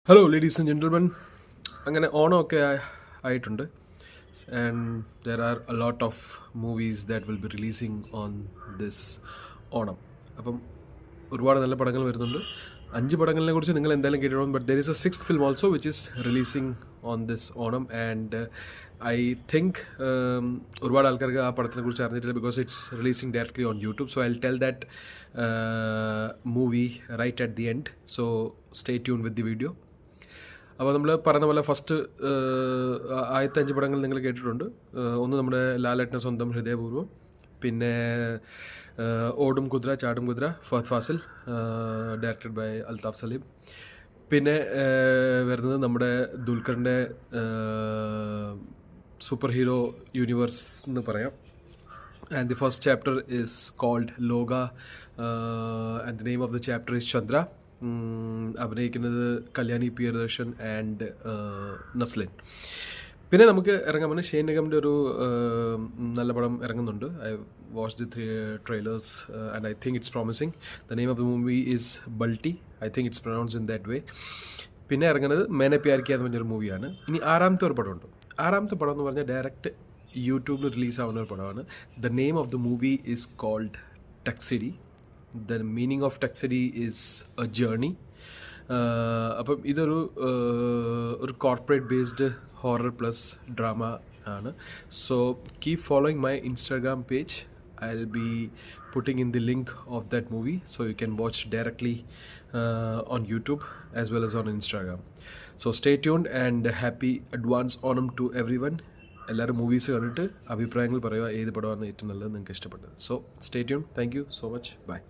Hello ladies and gentlemen, അങ്ങനെ ഓണമൊക്കെ ആയിട്ടുണ്ട്. And there are a lot of movies that will be releasing on this Onam. അപ്പം ഒരുപാട് നല്ല പടങ്ങൾ വരുന്നുണ്ട്. 5 പടങ്ങളെ കുറിച്ച് നിങ്ങൾ എന്തായാലും കേട്ടിട്ടുണ്ടാകും. But there is a 6th film also which is releasing on this Onam. And I think ഒരുപാട് ആൾക്കാർക്ക് ആ പടത്തിനെ കുറിച്ച് അറിഞ്ഞിട്ടില്ല, because it's releasing directly on YouTube. So I will tell that movie right at the end. So stay tune with the video. അപ്പോൾ നമ്മൾ പറഞ്ഞ പോലെ ഫസ്റ്റ് 5 പടങ്ങൾ നിങ്ങൾ കേട്ടിട്ടുണ്ട്. ഒന്ന് നമ്മുടെ ലാലേട്ടൻ്റെ സ്വന്തം ഹൃദയപൂർവ്വം, പിന്നെ ഓടും കുതിര ചാടും കുതിര ഫഹദ് ഫാസിൽ, ഡയറക്റ്റഡ് ബൈ അൽതാഫ് സലീം. പിന്നെ വരുന്നത് നമ്മുടെ ദുൽഖറിൻ്റെ സൂപ്പർ ഹീറോ യൂണിവേഴ്സ് എന്ന് പറയാം. And the first chapter is called Lokah, and the name of the chapter is Chandra. അഭിനയിക്കുന്നത് കല്യാണി പ്രിയദർശൻ ആൻഡ് നസ്ലിൻ. പിന്നെ നമുക്ക് ഇറങ്ങാൻ പോകുന്ന ഷെയ്ൻ നിഗമിൻ്റെ ഒരു നല്ല പടം ഇറങ്ങുന്നുണ്ട്. I watch the 3 trailers and I think it's promising. The name of the movie is Balti. I think it's pronounce in that way. പിന്നെ ഇറങ്ങുന്നത് മേനെ പ്യാർ കിയ എന്ന് പറഞ്ഞൊരു മൂവിയാണ്. ഇനി 6ാമത്തെ ഒരു പടമുണ്ട്. 6ാമത്തെ പടം എന്ന് പറഞ്ഞാൽ ഡയറക്റ്റ് യൂട്യൂബിൽ റിലീസാവുന്ന ഒരു പടമാണ്. The name of the movie is called Taxidi. The meaning of Taxi is a journey. അപ്പം ഇതൊരു corporate based horror plus drama ആണ്. So keep following my Instagram page. I will be putting in the link of that movie so you can watch directly on YouTube as well as on Instagram. So stay tuned and happy advance Onam to everyone. എല്ലാവരും movies കണ്ടിട്ട് അഭിപ്രായങ്ങൾ പറയുക, ഏത് പടമാണ് ഏറ്റവും നല്ലത് നിങ്ങൾക്ക് ഇഷ്ടപ്പെട്ടത്. So stay tune. Thank you so much. By.